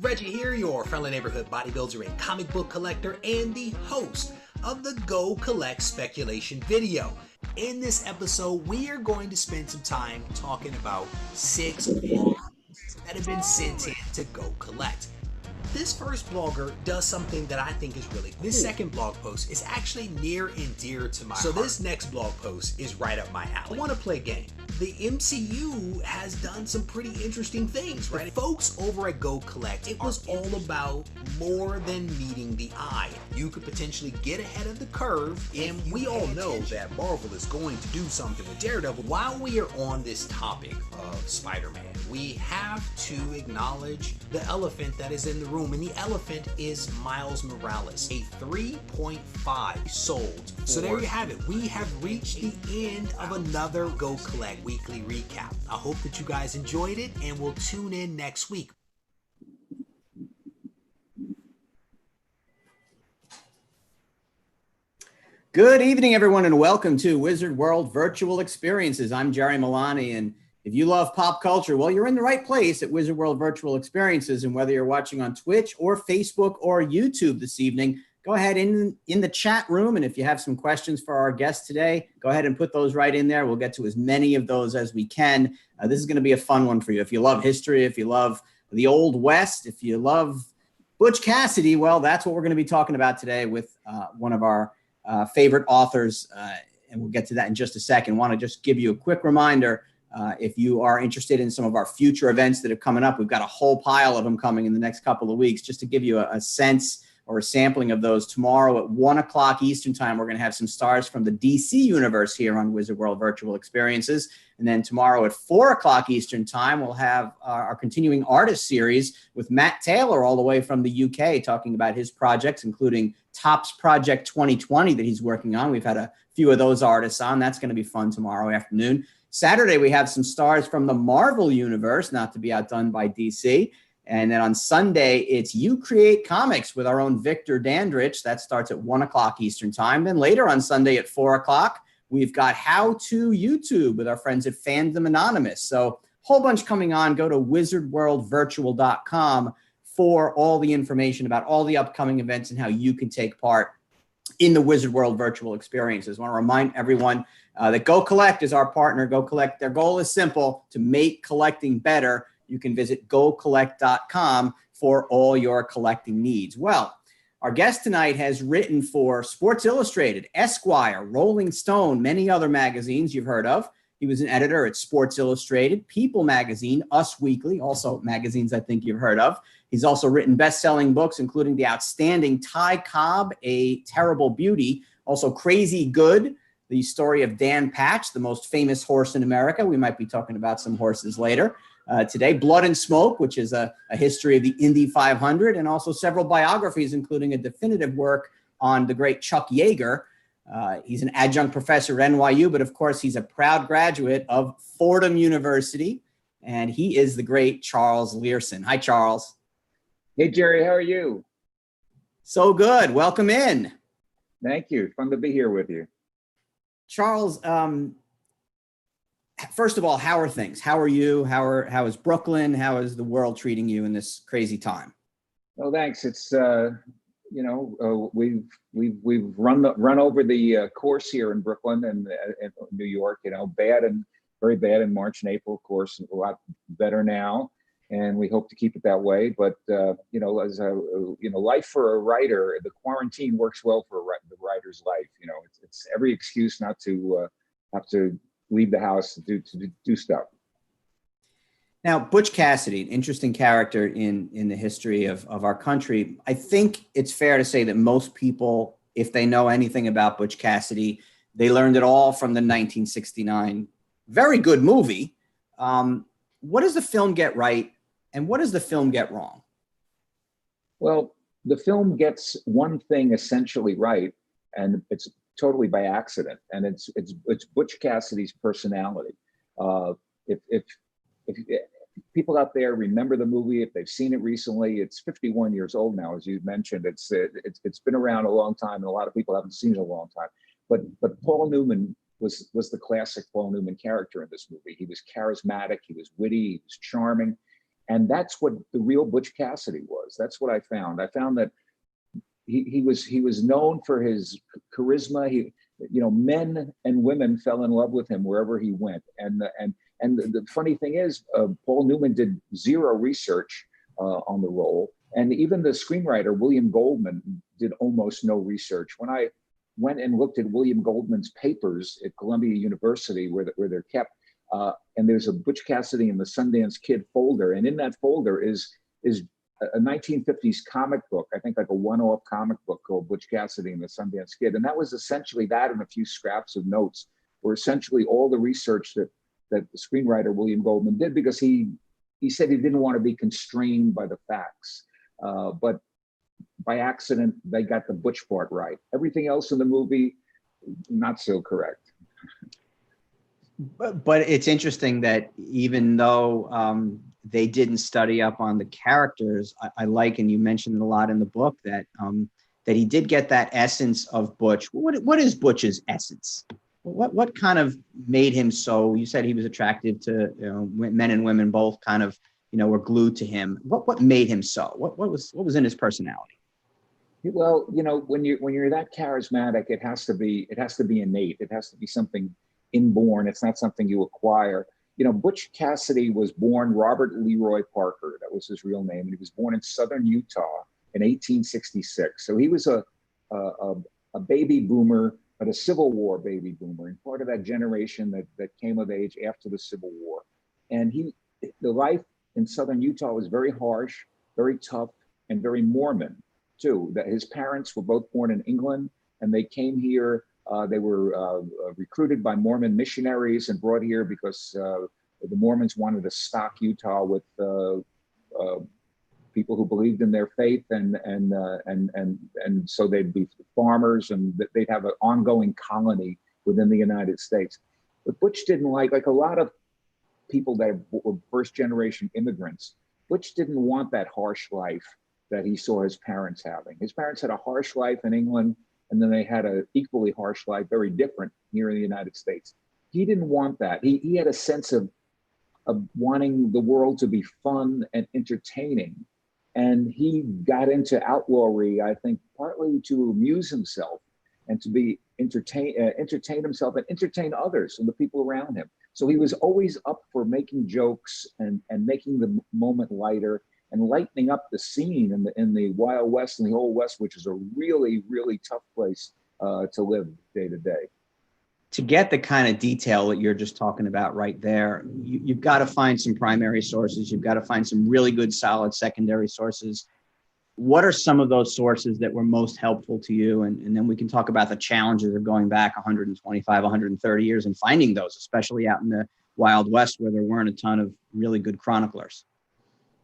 Reggie here, your friendly neighborhood bodybuilder and comic book collector, and the host of the Go Collect speculation video. In this episode, we are going to spend some time talking about 6 blogs that have been sent in to Go Collect. This first blogger does something that I think is really cool. This second blog post is actually near and dear to my heart. So this next blog post is right up my alley. I want to play a game. The MCU has done some pretty interesting things, right? Folks over at Go Collect, it was all about more than meeting the eye. You could potentially get ahead of the curve, and we all know that Marvel is going to do something with Daredevil. While we are on this topic of Spider-Man, we have to acknowledge the elephant that is in the room, and the elephant is Miles Morales, a 3.5 sold. So there you have it. We have reached the end of another Go Collect weekly recap. I hope that you guys enjoyed it, and we'll tune in next week. Good evening, everyone, and welcome to Wizard World Virtual Experiences. I'm Jerry Milani, and if you love pop culture, well, you're in the right place at Wizard World Virtual Experiences. And whether you're watching on Twitch or Facebook or YouTube this evening, go ahead in the chat room. And if you have some questions for our guests today, go ahead and put those right in there. We'll get to as many of those as we can. This is going to be a fun one for you. If you love history, if you love the Old West, if you love Butch Cassidy, well, that's what we're going to be talking about today with one of our favorite authors. And we'll get to that in just a second. Want to just give you a quick reminder. If you are interested in some of our future events that are coming up, we've got a whole pile of them coming in the next couple of weeks. Just to give you a sense or a sampling of those, tomorrow at 1 o'clock Eastern time, we're going to have some stars from the DC universe here on Wizard World Virtual Experiences. And then tomorrow at 4 o'clock Eastern time, we'll have our continuing artist series with Matt Taylor all the way from the UK, talking about his projects, including Topps Project 2020 that he's working on. We've had a few of those artists on. That's going to be fun tomorrow afternoon. Saturday, we have some stars from the Marvel universe, not to be outdone by DC. And then on Sunday, it's You Create Comics with our own Victor Dandridge. That starts at 1 o'clock Eastern time. Then later on Sunday at 4 o'clock, we've got How to YouTube with our friends at Fandom Anonymous. So a whole bunch coming on. Go to wizardworldvirtual.com for all the information about all the upcoming events and how you can take part in the Wizard World Virtual Experiences. I want to remind everyone that Go Collect is our partner. Go Collect, their goal is simple: to make collecting better. You can visit gocollect.com for all your collecting needs. Well, our guest tonight has written for Sports Illustrated, Esquire, Rolling Stone, many other magazines you've heard of. He was an editor at Sports Illustrated, People Magazine, Us Weekly, also magazines I think you've heard of. He's also written best-selling books, including the outstanding Ty Cobb, A Terrible Beauty, also Crazy Good, the story of Dan Patch, the most famous horse in America. We might be talking about some horses later today. Blood and Smoke, which is a history of the Indy 500, and also several biographies, including a definitive work on the great Chuck Yeager. He's an adjunct professor at NYU, but of course he's a proud graduate of Fordham University, and he is the great Charles Leerhsen. Hi, Charles. Hey, Jerry, how are you? So good. Welcome in. Thank you. Fun to be here with you. Charles, first of all, how are things? How are you? How is Brooklyn? How is the world treating you in this crazy time? Oh, thanks. It's we've run over the course here in Brooklyn and New York. Bad and very bad in March and April. Of course, a lot better now, and we hope to keep it that way. But as life for a writer, the quarantine works well for the writer's life. It's every excuse not to have to leave the house to do stuff. Now, Butch Cassidy, an interesting character in the history of our country. I think it's fair to say that most people, if they know anything about Butch Cassidy, they learned it all from the 1969 very good movie. What does the film get right, and what does the film get wrong? Well, the film gets one thing essentially right, and it's totally by accident, and it's Butch Cassidy's personality. If people out there remember the movie, if they've seen it recently, it's 51 years old now, as you mentioned. It's been around a long time, and a lot of people haven't seen it in a long time. But Paul Newman was the classic Paul Newman character in this movie. He was charismatic, he was witty, he was charming. And that's what the real Butch Cassidy was. That's what I found. I found that he was known for his charisma. Men and women fell in love with him wherever he went. And the funny thing is, Paul Newman did zero research on the role, and even the screenwriter William Goldman did almost no research. When I went and looked at William Goldman's papers at Columbia University, where they're kept, and there's a Butch Cassidy and the Sundance Kid folder, and in that folder is a 1950s comic book, I think like a one-off comic book called Butch Cassidy and the Sundance Kid. And that was essentially that, and a few scraps of notes were essentially all the research that the screenwriter William Goldman did, because he said he didn't want to be constrained by the facts. But by accident, they got the Butch part right. Everything else in the movie, not so correct. But it's interesting that even though they didn't study up on the characters, I like, and you mentioned it a lot in the book, that that he did get that essence of Butch. What is Butch's essence? What kind of made him so? You said he was attractive to men and women both, kind of were glued to him. What made him so? What was in his personality? Well, when you're that charismatic, it has to be innate. It has to be something inborn. It's not something you acquire. Butch Cassidy was born Robert Leroy Parker. That was his real name. And he was born in southern Utah in 1866. So he was a baby boomer, but a Civil War baby boomer, and part of that generation that came of age after the Civil War. And the life in southern Utah was very harsh, very tough, and very Mormon too. That his parents were both born in England, and they came here. They were recruited by Mormon missionaries and brought here because the Mormons wanted to stock Utah with people who believed in their faith, and so they'd be farmers, and they'd have an ongoing colony within the United States. But Butch didn't like a lot of people that were first generation immigrants. Butch didn't want that harsh life that he saw his parents having. His parents had a harsh life in England, and then they had an equally harsh life, very different, here in the United States. He didn't want that. He had a sense of wanting the world to be fun and entertaining. And he got into outlawry, I think, partly to amuse himself and to entertain himself and entertain others and the people around him. So he was always up for making jokes and making the moment lighter and lightening up the scene in the Wild West and the Old West, which is a really, really tough place to live day to day. To get the kind of detail that you're just talking about right there, you've got to find some primary sources. You've got to find some really good, solid secondary sources. What are some of those sources that were most helpful to you? And then we can talk about the challenges of going back 125, 130 years and finding those, especially out in the Wild West where there weren't a ton of really good chroniclers.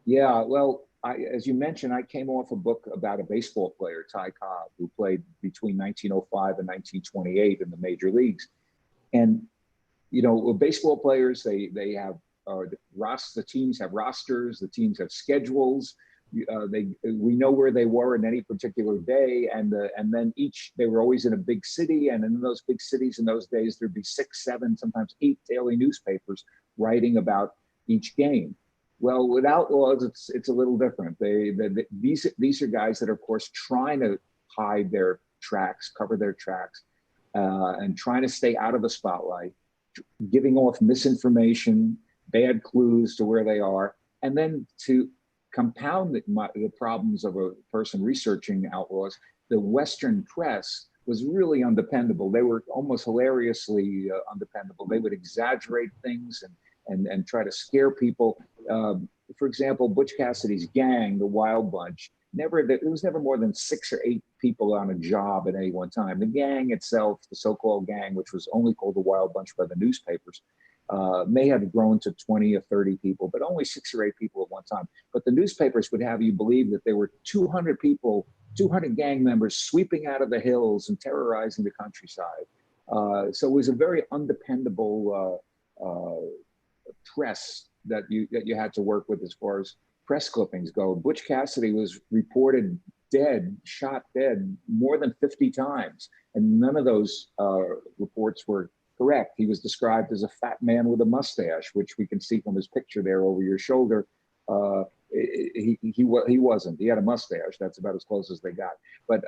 Yeah, well, as you mentioned, I came off a book about a baseball player, Ty Cobb, who played between 1905 and 1928 in the major leagues. And, baseball players, they have, the teams have rosters, the teams have schedules. We know where they were in any particular day. And then they were always in a big city. And in those big cities in those days, there'd be 6, 7, sometimes 8 daily newspapers writing about each game. Well, with Outlaws, it's a little different. These are guys that are, of course, trying to hide their tracks, cover their tracks, and trying to stay out of the spotlight, giving off misinformation, bad clues to where they are, and then to compound the problems of a person researching Outlaws, the Western press was really undependable. They were almost hilariously undependable. They would exaggerate things and try to scare people. For example, Butch Cassidy's gang, the Wild Bunch, it was never more than 6 or 8 people on a job at any one time. The gang itself, the so-called gang, which was only called the Wild Bunch by the newspapers, may have grown to 20 or 30 people, but only 6 or 8 people at one time. But the newspapers would have you believe that there were 200 people, 200 gang members sweeping out of the hills and terrorizing the countryside. So it was a very undependable press that you had to work with as far as press clippings go. Butch Cassidy was reported shot dead more than 50 times, and none of those reports were correct. He was described as a fat man with a mustache, which we can see from his picture there over your shoulder. He wasn't. He had a mustache. That's about as close as they got. But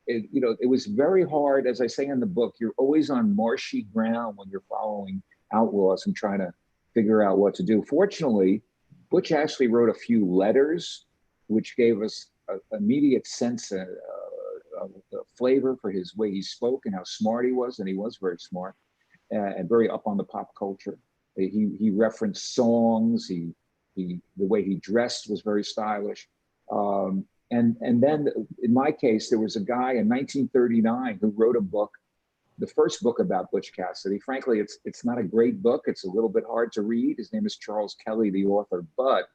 it was very hard. As I say in the book, you're always on marshy ground when you're following outlaws and trying to figure out what to do. Fortunately, Butch actually wrote a few letters, which gave us an immediate sense of flavor for his way he spoke and how smart he was, and he was very smart and very up on the pop culture. He referenced songs. The way he dressed was very stylish. And then in my case, there was a guy in 1939 who wrote a book, the first book about Butch Cassidy. Frankly, it's not a great book. It's a little bit hard to read. His name is Charles Kelly, the author, but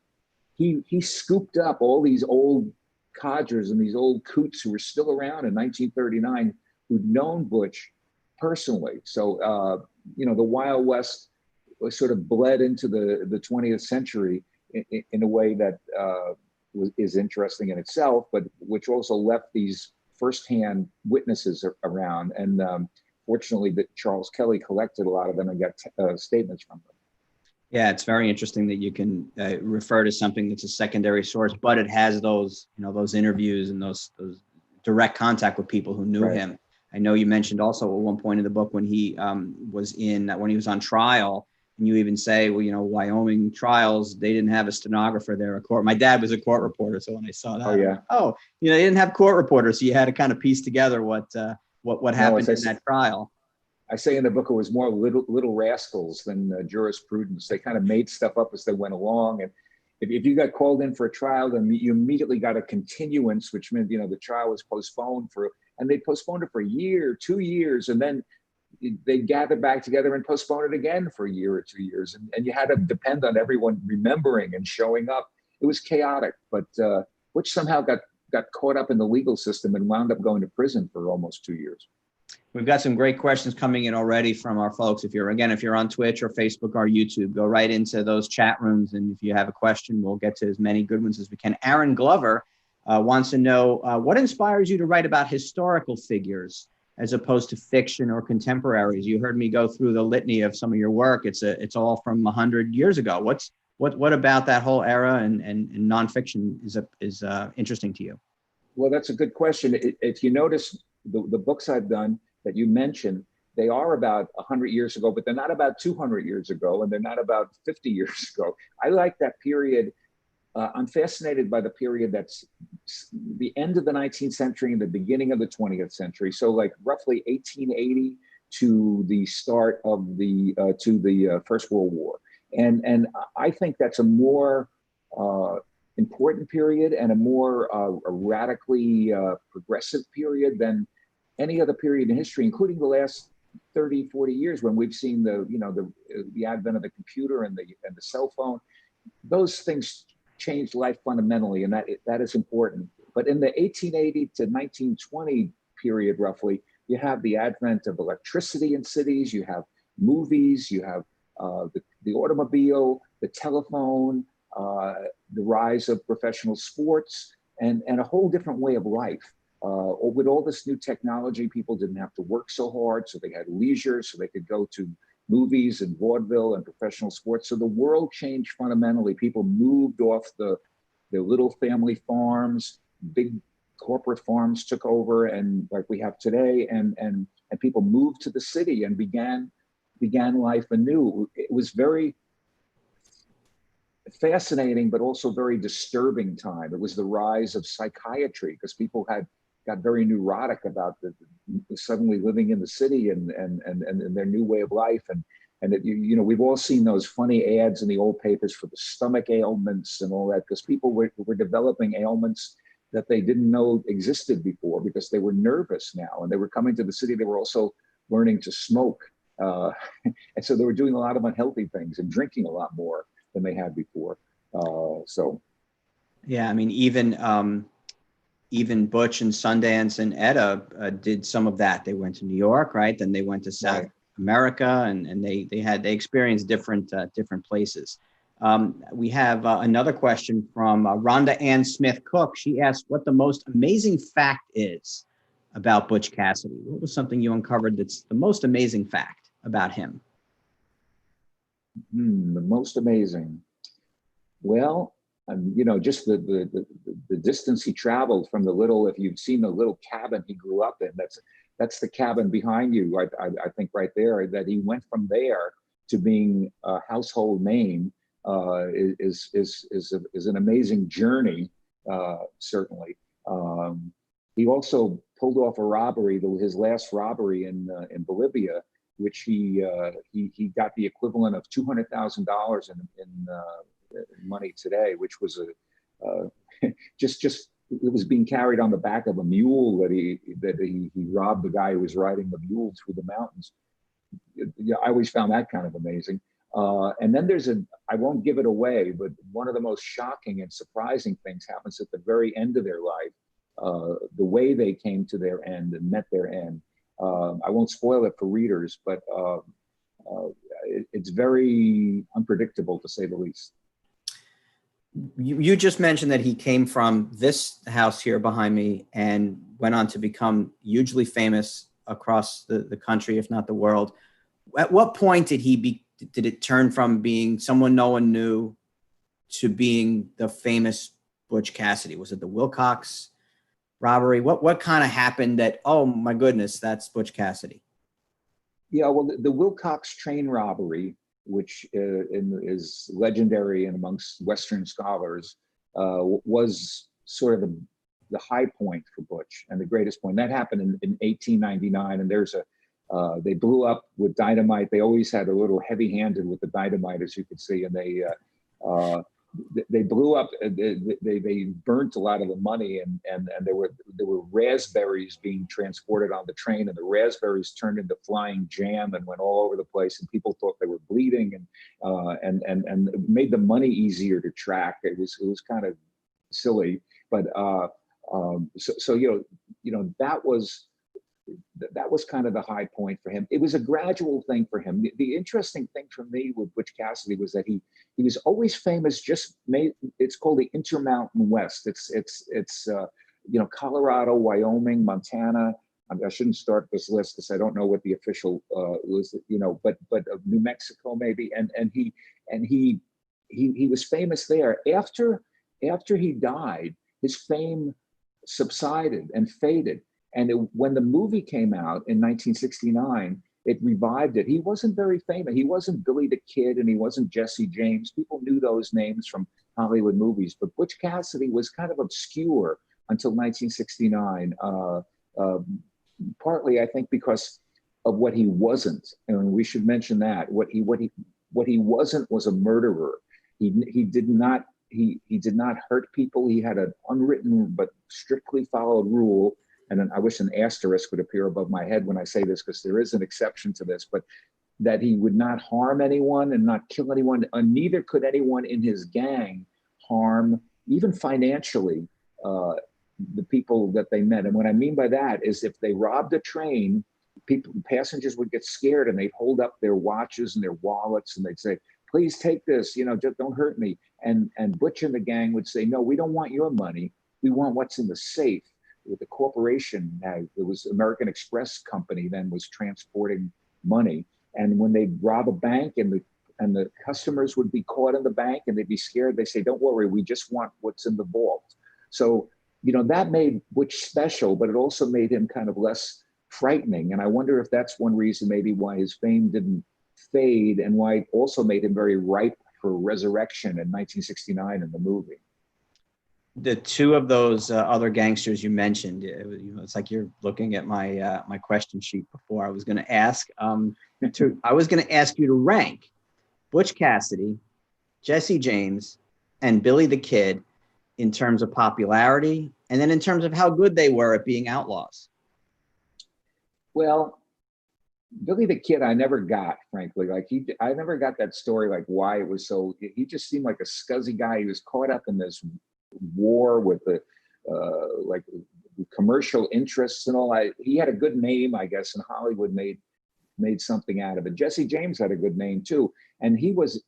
he scooped up all these old codgers and these old coots who were still around in 1939 who'd known Butch personally. So, the Wild West was sort of bled into the 20th century in a way that is interesting in itself, but which also left these firsthand witnesses around. And fortunately, that Charles Kelly collected a lot of them and got statements from them. Yeah, it's very interesting that you can refer to something that's a secondary source, but it has those interviews and those direct contact with people who knew him. I know you mentioned also at one point in the book when he was on trial, and you even say, well, Wyoming trials, they didn't have a stenographer there. My dad was a court reporter, so when I saw that, they didn't have court reporters, so you had to kind of piece together what happened in that trial. I say in the book, it was more little rascals than jurisprudence. They kind of made stuff up as they went along. And if you got called in for a trial, then you immediately got a continuance, which meant, the trial was postponed and they postponed it for a year, 2 years. And then they gathered back together and postponed it again for a year or 2 years. And you had to depend on everyone remembering and showing up. It was chaotic, but which somehow got caught up in the legal system and wound up going to prison for almost 2 years. We've got some great questions coming in already from our folks. If you're on Twitch or Facebook or YouTube, go right into those chat rooms. And if you have a question, we'll get to as many good ones as we can. Aaron Glover wants to know, what inspires you to write about historical figures as opposed to fiction or contemporaries? You heard me go through the litany of some of your work. It's all from 100 years ago. What about that whole era and nonfiction is interesting to you? Well, that's a good question. If you notice the books I've done that you mentioned, they are about 100 years ago, but they're not about 200 years ago, and they're not about 50 years ago. I like that period. I'm fascinated by the period that's the end of the 19th century and the beginning of the 20th century. So like roughly 1880 to the start of the First World War. And I think that's a more important period and a more radically progressive period than any other period in history, including the last 30, 40 years when we've seen the advent of the computer and the cell phone. Those things changed life fundamentally, and that is important. But in the 1880 to 1920 period, roughly, you have the advent of electricity in cities, you have movies, you have the automobile, the telephone, the rise of professional sports, and a whole different way of life. With all this new technology, people didn't have to work so hard, so they had leisure, so they could go to movies and vaudeville and professional sports. So the world changed fundamentally. People moved off the little family farms, big corporate farms took over, and like we have today, and people moved to the city and began life anew. It was very fascinating, but also very disturbing time. It was the rise of psychiatry because people got very neurotic about the suddenly living in the city and their new way of life. And we've all seen those funny ads in the old papers for the stomach ailments and all that, because people were developing ailments that they didn't know existed before because they were nervous now. And they were coming to the city. They were also learning to smoke. And so they were doing a lot of unhealthy things and drinking a lot more than they had before. Yeah, I mean, even Butch and Sundance and Etta did some of that. They went to New York, right? Then they went to South America, and they experienced different places. We have another question from Rhonda Ann Smith Cook. She asked what the most amazing fact is about Butch Cassidy. What was something you uncovered that's the most amazing fact about him? The most amazing. Well, just the distance he traveled from the little, if you've seen the little cabin he grew up in, that's the cabin behind you. I think right there, that he went from there to being a household name is an amazing journey, certainly. He also pulled off a robbery, his last robbery in Bolivia, which he got the equivalent of $200,000 in money today, which was just it was being carried on the back of a mule that he robbed the guy who was riding the mule through the mountains. Yeah, I always found that kind of amazing. And then I won't give it away, but one of the most shocking and surprising things happens at the very end of their life. The way they came to their end and met their end. I won't spoil it for readers, but it's very unpredictable, to say the least. You just mentioned that he came from this house here behind me and went on to become hugely famous across the country, if not the world. At what point did it turn from being someone no one knew to being the famous Butch Cassidy? Was it the Wilcox robbery? What kind of happened that, oh my goodness, that's Butch Cassidy? Yeah, well, the Wilcox train robbery, which is legendary and amongst Western scholars, was sort of the high point for Butch and the greatest point. That happened in 1899, and they blew up with dynamite. They always had a little heavy-handed with the dynamite, as you could see, and they blew up. They burnt a lot of the money, and there were raspberries being transported on the train, and the raspberries turned into flying jam and went all over the place, and people thought they were bleeding, and it made the money easier to track. It was kind of silly, but so that was kind of the high point for him. It was a gradual thing for him. The interesting thing for me with Butch Cassidy was that he was always famous. It's called the Intermountain West. It's Colorado, Wyoming, Montana. I shouldn't start this list because I don't know what the official was, but New Mexico maybe. And he was famous there. After he died, his fame subsided and faded. And when the movie came out in 1969, it revived it. He wasn't very famous. He wasn't Billy the Kid, and he wasn't Jesse James. People knew those names from Hollywood movies, but Butch Cassidy was kind of obscure until 1969. Partly, I think, because of what he wasn't, and we should mention that what he wasn't was a murderer. He did not hurt people. He had an unwritten but strictly followed rule. And then I wish an asterisk would appear above my head when I say this, because there is an exception to this, but that he would not harm anyone and not kill anyone, and neither could anyone in his gang harm, even financially, the people that they met. And what I mean by that is, if they robbed a train, passengers would get scared and they'd hold up their watches and their wallets and they'd say, please take this, just don't hurt me. And Butch and the gang would say, no, we don't want your money. We want what's in the safe. With the corporation, it was American Express Company then was transporting money. And when they'd rob a bank and the customers would be caught in the bank and they'd be scared, they say, don't worry, we just want what's in the vault. So, that made Butch special, but it also made him kind of less frightening. And I wonder if that's one reason maybe why his fame didn't fade, and why it also made him very ripe for resurrection in 1969 in the movie. The two of those other gangsters you mentioned, it's like you're looking at my my question sheet before. I was going to ask you to rank Butch Cassidy, Jesse James, and Billy the Kid in terms of popularity, and then in terms of how good they were at being outlaws. Well, Billy the Kid, I never got, frankly. I never got that story, like why it was so. He just seemed like a scuzzy guy. He was caught up in this war with the commercial interests and all. He had a good name, I guess, and Hollywood made something out of it. Jesse James had a good name too, and he was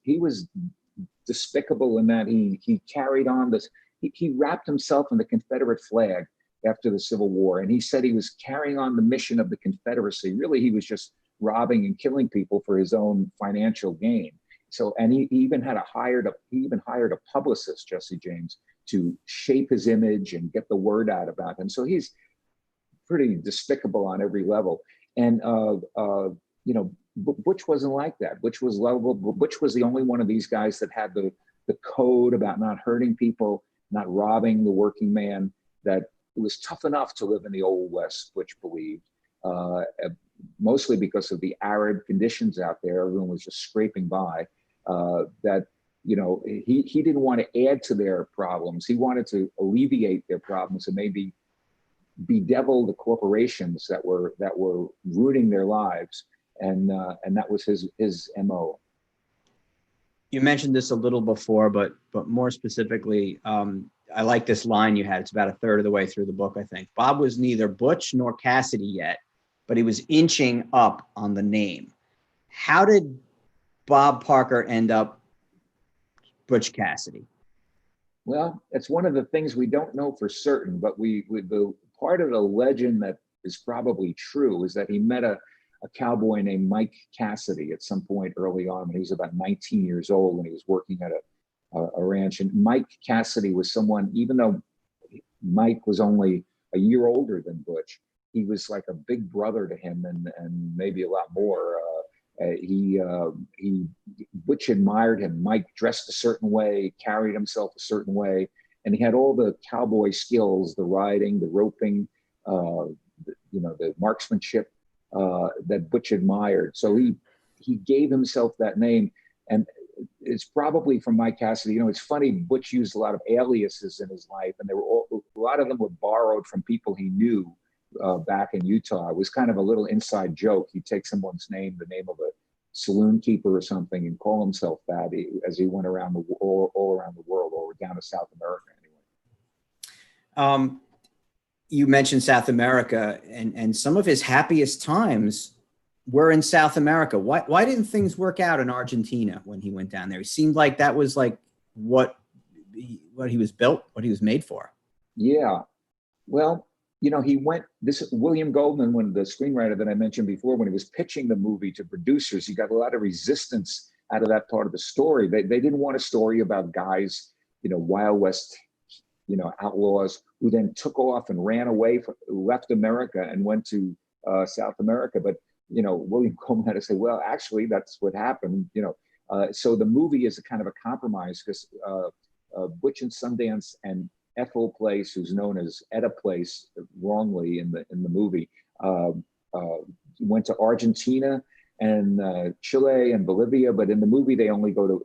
despicable in that he carried on this. He wrapped himself in the Confederate flag after the Civil War, and he said he was carrying on the mission of the Confederacy. Really, he was just robbing and killing people for his own financial gain. So, and he even hired a publicist, Jesse James, to shape his image and get the word out about him. So he's pretty despicable on every level. And you know, Butch wasn't like that. Butch was lovable. Butch was the only one of these guys that had the code about not hurting people, not robbing the working man, that it was tough enough to live in the Old West, Butch believed, mostly because of the arid conditions out there. Everyone was just scraping by. That, you know, he didn't want to add to their problems. He wanted to alleviate their problems and maybe bedevil the corporations that were ruining their lives. And that was his MO. You mentioned this a little before, but more specifically, I like this line you had. It's about a third of the way through the book, I think. Bob was neither Butch nor Cassidy yet, but he was inching up on the name. How did Bob Parker end up Butch Cassidy? Well, it's one of the things we don't know for certain, but the part of the legend that is probably true is that he met a cowboy named Mike Cassidy at some point early on when he was about 19 years old, when he was working at a ranch. And Mike Cassidy was someone, even though Mike was only a year older than Butch, he was like a big brother to him, and maybe a lot more. Butch admired him. Mike dressed a certain way, carried himself a certain way, and he had all the cowboy skills, the riding, the roping, the marksmanship that Butch admired. So he gave himself that name, and it's probably from Mike Cassidy. You know, it's funny, Butch used a lot of aliases in his life, and a lot of them were borrowed from people he knew back in Utah. It was kind of a little inside joke. He'd take someone's name, the name of a saloon keeper or something, and call himself that as he went around all around the world, or down to South America anyway. You mentioned South America, and some of his happiest times were in South America. Why didn't things work out in Argentina when he went down there? He seemed like that was like what he was built, what he was made for. Yeah. Well, you know, William Goldman, when the screenwriter that I mentioned before, when he was pitching the movie to producers, he got a lot of resistance out of that part of the story. They didn't want a story about guys, you know, Wild West, you know, outlaws who then took off and ran away, left America and went to South America. But, you know, William Goldman had to say, well, actually, that's what happened, you know. So the movie is a kind of a compromise, because Butch and Sundance and Ethel Place, who's known as Etta Place wrongly in the movie, went to Argentina and Chile and Bolivia, but in the movie they only go to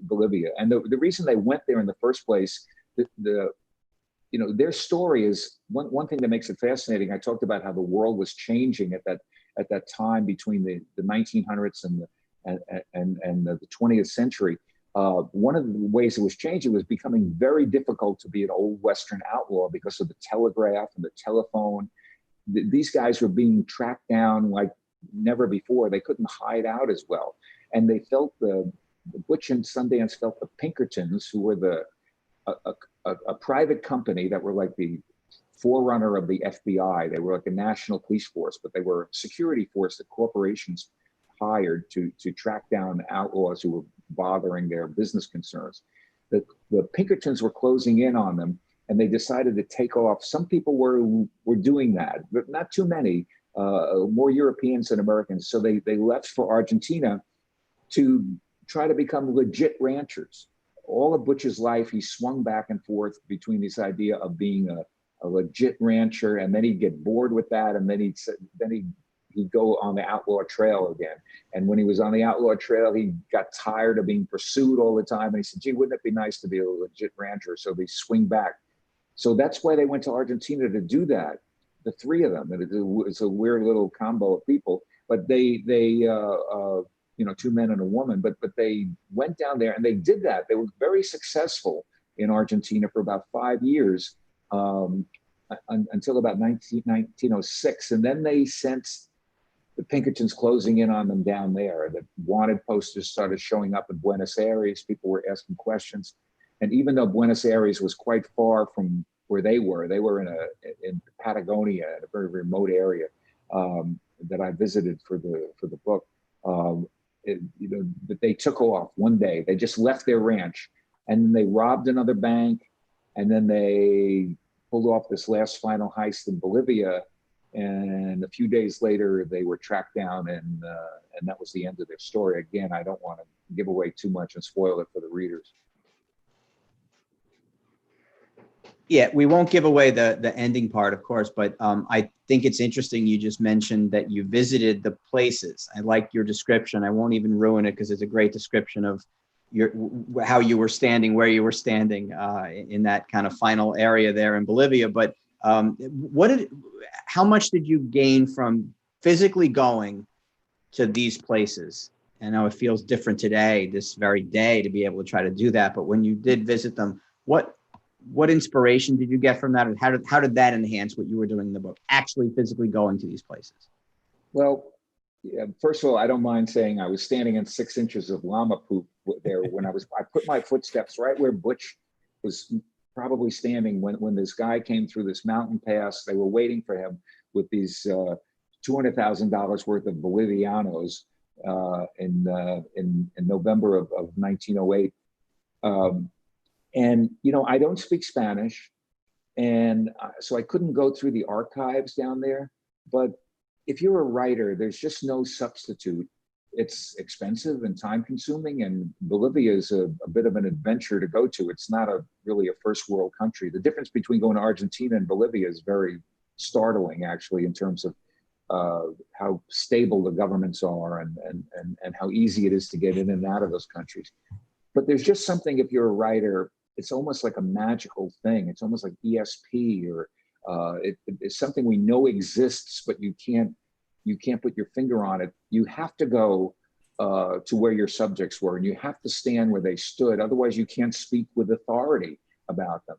Bolivia. And the reason they went there in the first place, you know, their story is one thing that makes it fascinating. I talked about how the world was changing at that time between the 1900s and the 20th century. One of the ways it was changing was becoming very difficult to be an old Western outlaw because of the telegraph and the telephone. These guys were being tracked down like never before. They couldn't hide out as well. And they felt the Butch and Sundance felt the Pinkertons, who were a private company that were like the forerunner of the FBI. They were like a national police force, but they were a security force that corporations hired to track down outlaws who were bothering their business concerns. The Pinkertons were closing in on them, and they decided to take off. Some people were doing that, but not too many, more Europeans than Americans. So they left for Argentina to try to become legit ranchers. All of Butch's life, he swung back and forth between this idea of being a legit rancher, and then he'd get bored with that, and then he'd go on the outlaw trail again. And when he was on the outlaw trail, he got tired of being pursued all the time. And he said, gee, wouldn't it be nice to be a legit rancher? So they swing back. So that's why they went to Argentina to do that. The three of them. It's a weird little combo of people, but they you know, two men and a woman, but they went down there and they did that. They were very successful in Argentina for about 5 years, until about 1906. And then they sensed the Pinkertons closing in on them down there. The wanted posters started showing up in Buenos Aires. People were asking questions. And even though Buenos Aires was quite far from where they were in Patagonia, in a very remote area that I visited for the book. that they took off one day. They just left their ranch, and then they robbed another bank, and then they pulled off this last final heist in Bolivia. And a few days later, they were tracked down, and that was the end of their story. Again, I don't want to give away too much and spoil it for the readers. Yeah, we won't give away the ending part, of course, but I think it's interesting you just mentioned that you visited the places. I like your description. I won't even ruin it because it's a great description of how you were standing, where you were standing in that kind of final area there in Bolivia. But how much did you gain from physically going to these places? I know it feels different today, this very day, to be able to try to do that. But when you did visit them, what inspiration did you get from that? And how did that enhance what you were doing in the book, actually physically going to these places? Well, yeah, first of all, I don't mind saying I was standing in 6 inches of llama poop there when I put my footsteps right where Butch was probably standing when this guy came through this mountain pass. They were waiting for him with these $200,000 worth of Bolivianos in November of 1908. And, I don't speak Spanish. And so I couldn't go through the archives down there. But if you're a writer, there's just no substitute. It's expensive and time consuming. And Bolivia is a bit of an adventure to go to. It's not really a first world country. The difference between going to Argentina and Bolivia is very startling, actually, in terms of how stable the governments are and how easy it is to get in and out of those countries. But there's just something, if you're a writer, it's almost like a magical thing. It's almost like ESP, or it's something we know exists, but you can't put your finger on it. You have to go to where your subjects were, and you have to stand where they stood. Otherwise, you can't speak with authority about them.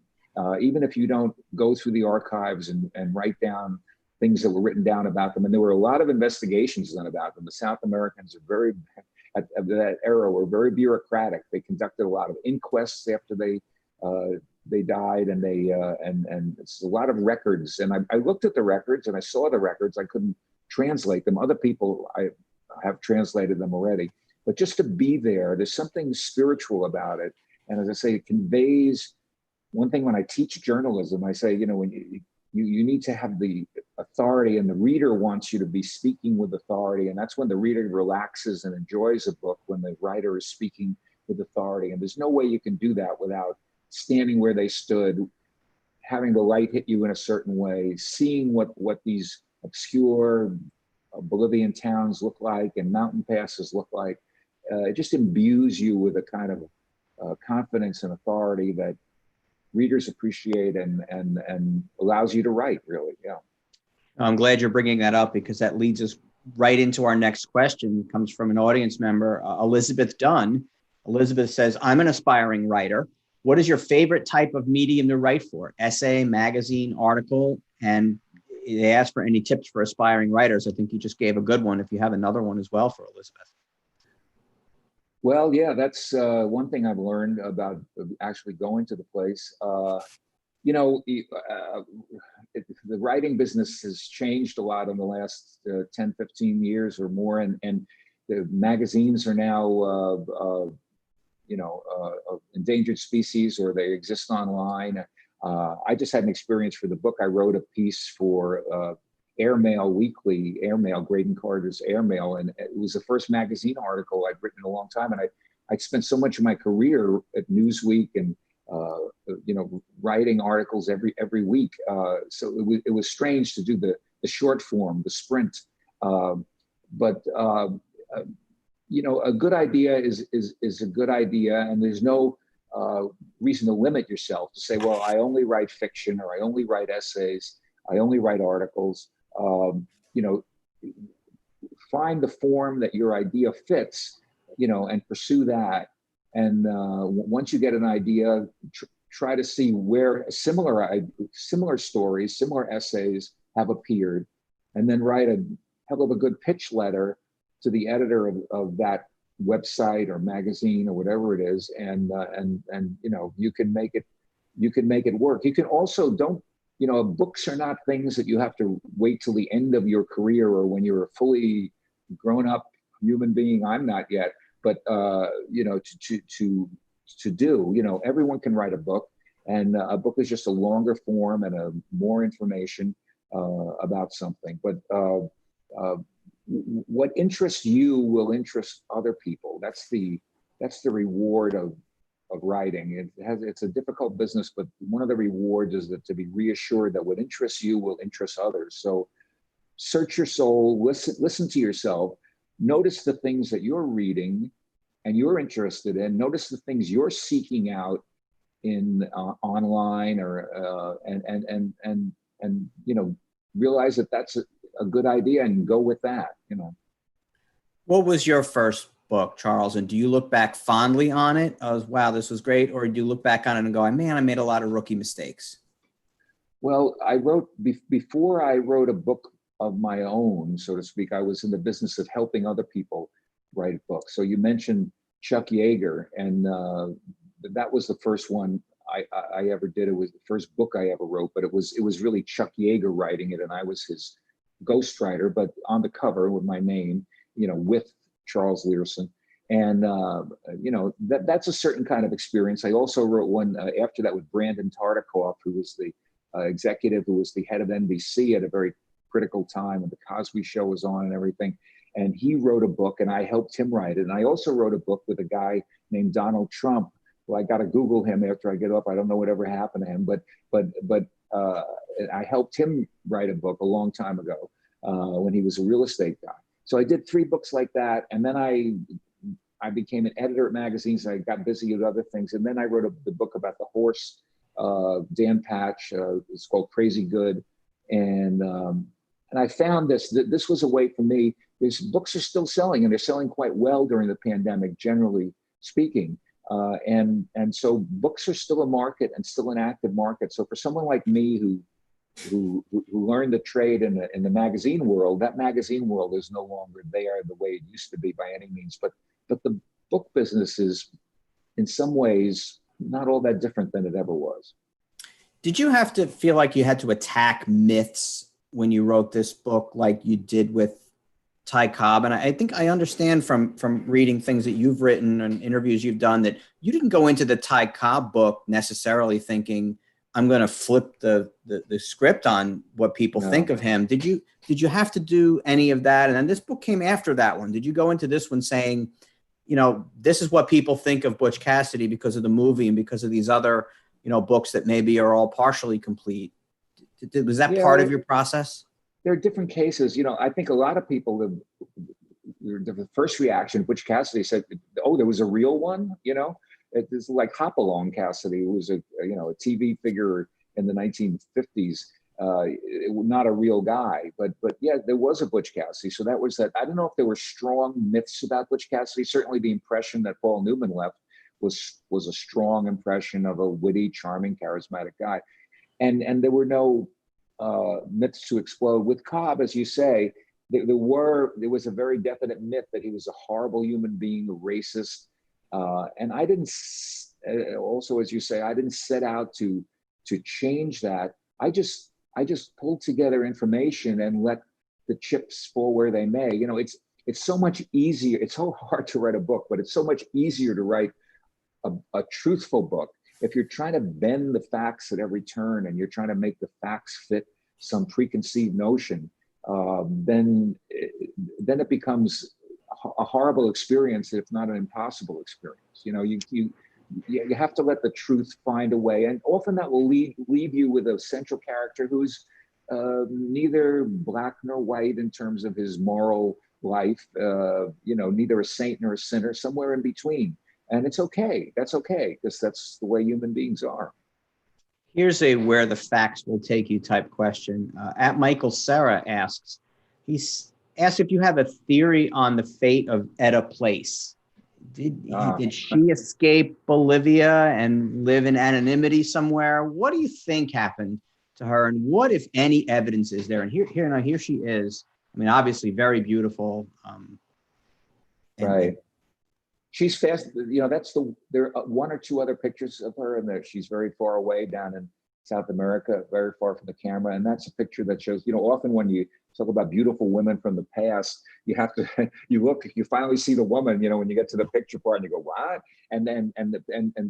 Even if you don't go through the archives and write down things that were written down about them. And there were a lot of investigations done about them. The South Americans are at that era were very bureaucratic. They conducted a lot of inquests after they died, and and it's a lot of records. And I looked at the records and I saw the records. I couldn't translate them. Other people I have translated them already. But just to be there's something spiritual about it. And as I say, it conveys one thing. When I teach journalism, I say, when you need to have the authority, and the reader wants you to be speaking with authority. And that's when the reader relaxes and enjoys a book, when the writer is speaking with authority. And there's no way you can do that without standing where they stood, having the light hit you in a certain way, seeing what these obscure Bolivian towns look like and mountain passes look like. It just imbues you with a kind of confidence and authority that readers appreciate and allows you to write, really. Yeah. I'm glad you're bringing that up, because that leads us right into our next question. It comes from an audience member, Elizabeth Dunn. Elizabeth says, I'm an aspiring writer. What is your favorite type of medium to write for? Essay, magazine, article? And they asked for any tips for aspiring writers. I think you just gave a good one. If you have another one as well for Elizabeth. Well, yeah, that's one thing I've learned about actually going to the place. The writing business has changed a lot in the last 10, 15 years or more. And the magazines are now, endangered species, or they exist online. I just had an experience for the book. I wrote a piece for Airmail Weekly, Graydon Carter's Airmail, and it was the first magazine article I'd written in a long time. And I'd spent so much of my career at Newsweek and writing articles every week. So it was strange to do the short form, the sprint. But a good idea is a good idea, and there's no reason to limit yourself to say, well, I only write fiction, or I only write essays, I only write articles. Find the form that your idea fits, and pursue that. And once you get an idea, try to see where similar stories, similar essays have appeared, and then write a hell of a good pitch letter to the editor of that website or magazine or whatever it is, and you can make it work. You can also books are not things that you have to wait till the end of your career, or when you're a fully grown up human being I'm not yet, but you know, to do. You know, everyone can write a book, and a book is just a longer form and a more information about something. But what interests you will interest other people. That's the reward of writing. It's a difficult business, but one of the rewards is that to be reassured that what interests you will interest others. So search your soul, listen to yourself, notice the things that you're reading and you're interested in, notice the things you're seeking out in online, or and you know, realize that that's a good idea and go with that, you know. What was your first book, Charles? And do you look back fondly on it as, wow, this was great? Or do you look back on it and go, man, I made a lot of rookie mistakes? Well, I wrote, before I wrote a book of my own, so to speak, I was in the business of helping other people write books. So you mentioned Chuck Yeager, and that was the first one I ever did. It was the first book I ever wrote, but it was really Chuck Yeager writing it, and I was his ghostwriter, but on the cover with my name, you know, with Charles Leerhsen. And you know, that's a certain kind of experience. I also wrote one after that with Brandon Tartikoff, who was the executive, who was the head of NBC at a very critical time when the Cosby Show was on and everything. And he wrote a book, and I helped him write it. And I also wrote a book with a guy named Donald Trump. Well, I got to Google him after I get up. I don't know whatever happened to him, but I helped him write a book a long time ago when he was a real estate guy. So I did 3 books like that, and then I became an editor at magazines. I got busy with other things, and then I wrote the book about the horse, Dan Patch. It's called Crazy Good, and I found this was a way for me. These books are still selling, and they're selling quite well during the pandemic, generally speaking. And so books are still a market and still an active market. So for someone like me who learned the trade in the magazine world, that magazine world is no longer there the way it used to be by any means. But the book business is in some ways not all that different than it ever was. Did you have to feel like you had to attack myths when you wrote this book like you did with Ty Cobb? And I think I understand from reading things that you've written and interviews you've done that you didn't go into the Ty Cobb book necessarily thinking, I'm going to flip the script on what people think of him. Did you have to do any of that? And then this book came after that one. Did you go into this one saying, you know, this is what people think of Butch Cassidy because of the movie and because of these other, you know, books that maybe are all partially complete? Was that part of your process? There are different cases. You know, I think a lot of people, the first reaction, Butch Cassidy said, oh, there was a real one, you know? It's like Hopalong Cassidy, who was a TV figure in the 1950s, not a real guy, but yeah, there was a Butch Cassidy. So that was that. I don't know if there were strong myths about Butch Cassidy. Certainly the impression that Paul Newman left was a strong impression of a witty, charming, charismatic guy. And there were no myths to explode. With Cobb, as you say, there was a very definite myth that he was a horrible human being, a racist. And I didn't, also, as you say, I didn't set out to change that. I just pulled together information and let the chips fall where they may. You know, it's so much easier. It's so hard to write a book, but it's so much easier to write a truthful book. If you're trying to bend the facts at every turn and you're trying to make the facts fit some preconceived notion, then it becomes a horrible experience, if not an impossible experience. You know, you have to let the truth find a way, and often that will leave you with a central character who's neither black nor white in terms of his moral life. You know, neither a saint nor a sinner, somewhere in between. And it's okay. That's okay, because that's the way human beings are. Here's a where the facts will take you type question. At Michael Serra asks, he's asked if you have a theory on the fate of Etta Place. Did she escape Bolivia and live in anonymity somewhere? What do you think happened to her? And what, if any, evidence is there? And here she is. I mean, obviously very beautiful. Right. She's fast. You know, there are 1 or 2 other pictures of her, and she's very far away down in South America, very far from the camera. And that's a picture that shows, you know, often when you talk about beautiful women from the past. You have to, you finally see the woman, when you get to the picture part and you go, what? And then, and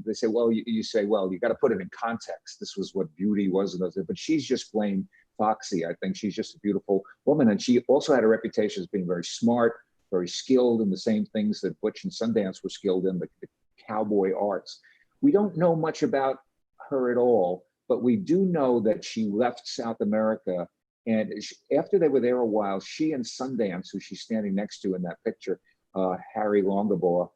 they say, well, you say, well, you got to put it in context. This was what beauty was. But she's just plain foxy. I think she's just a beautiful woman. And she also had a reputation as being very smart, very skilled in the same things that Butch and Sundance were skilled in, the cowboy arts. We don't know much about her at all, but we do know that she left South America. And after they were there a while, she and Sundance, who she's standing next to in that picture, Harry Longabaugh,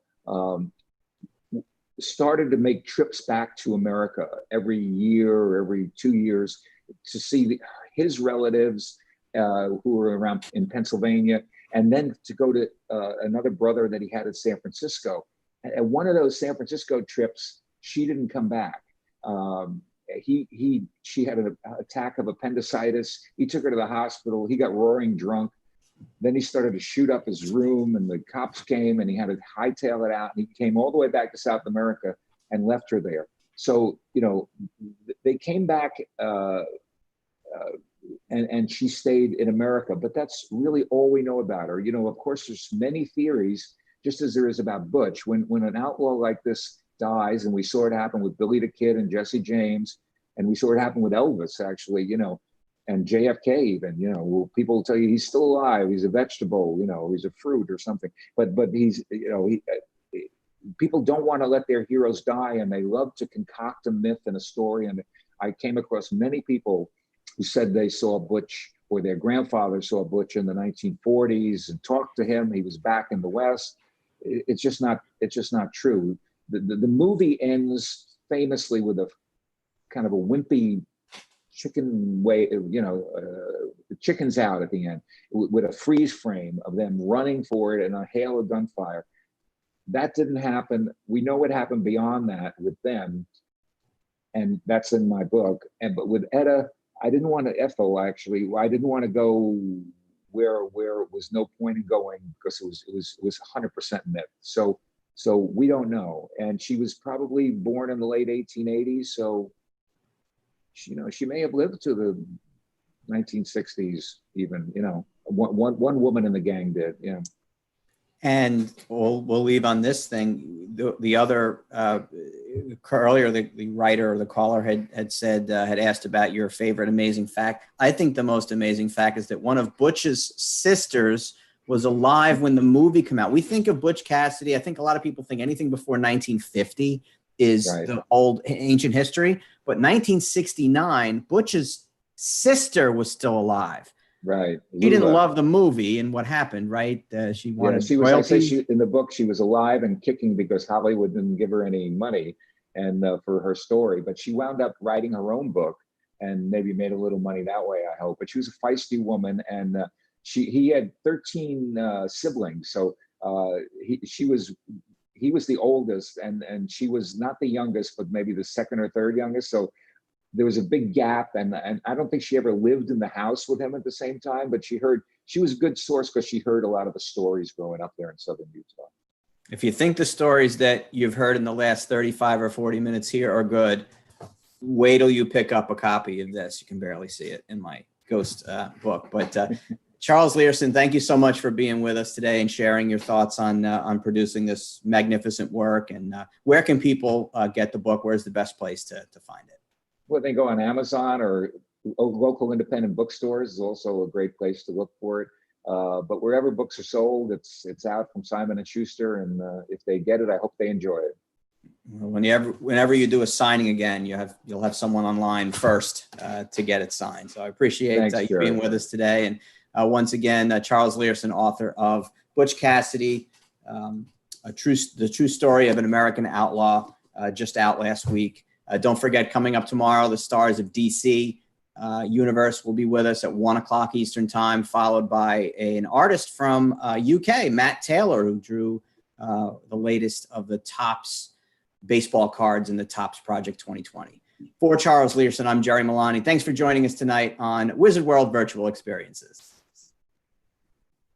started to make trips back to America every year or every 2 years to see his relatives who were around in Pennsylvania, and then to go to another brother that he had in San Francisco. At one of those San Francisco trips, she didn't come back. She had an attack of appendicitis. He took her to the hospital. He got roaring drunk. Then he started to shoot up his room, and the cops came, and he had to hightail it out. And he came all the way back to South America and left her there. So, they came back and she stayed in America, but that's really all we know about her. Of course, there's many theories, just as there is about Butch. When an outlaw like this dies, and we saw it happen with Billy the Kid and Jesse James, and we saw it happen with Elvis, actually, and JFK even, people will tell you he's still alive, he's a vegetable, he's a fruit or something, but he's, people don't want to let their heroes die, and they love to concoct a myth and a story. And I came across many people who said they saw Butch, or their grandfather saw Butch in the 1940s and talked to him. He was back in the West. It's just not true. The movie ends famously with a kind of a wimpy chicken way, the chicken's out at the end, with a freeze frame of them running for it and a hail of gunfire. That didn't happen. We know what happened beyond that with them, and that's in my book. But with Etta, I didn't want to, Ethel actually, I didn't want to go where it was no point in going, because it was 100% myth. So we don't know. And she was probably born in the late 1880s. So, she may have lived to the 1960s even, one woman in the gang did. Yeah. And we'll leave on this thing. The other, earlier, the writer or the caller had said, had asked about your favorite amazing fact. I think the most amazing fact is that one of Butch's sisters was alive when the movie came out. We think of Butch Cassidy. I think a lot of people think anything before 1950 is right, the old ancient history. But 1969, Butch's sister was still alive. Right. She didn't love the movie and what happened, right? She wanted royalties. In the book, she was alive and kicking because Hollywood didn't give her any money and for her story. But she wound up writing her own book and maybe made a little money that way, I hope. But she was a feisty woman, and he had 13 siblings. So he was the oldest, and she was not the youngest, but maybe the second or third youngest. So there was a big gap, and I don't think she ever lived in the house with him at the same time, but she was a good source because she heard a lot of the stories growing up there in southern Utah. If you think the stories that you've heard in the last 35 or 40 minutes here are good, wait till you pick up a copy of this. You can barely see it in my ghost book. But Charles Leerhsen, thank you so much for being with us today and sharing your thoughts on producing this magnificent work. And where can people get the book? Where's the best place to find it? Well, they go on Amazon, or local independent bookstores is also a great place to look for it. But wherever books are sold, it's out from Simon & Schuster. And if they get it, I hope they enjoy it. Well, whenever you do a signing again, you'll have someone online first to get it signed. So I appreciate you being with us today. And once again, Charles Leerhsen, author of Butch Cassidy, the true story of an American outlaw, just out last week. Don't forget, coming up tomorrow, the stars of DC Universe will be with us at 1:00 Eastern time, followed by an artist from UK, Matt Taylor, who drew the latest of the Topps baseball cards in the Topps Project 2020. For Charles Leerhsen, I'm Jerry Milani. Thanks for joining us tonight on Wizard World Virtual Experiences.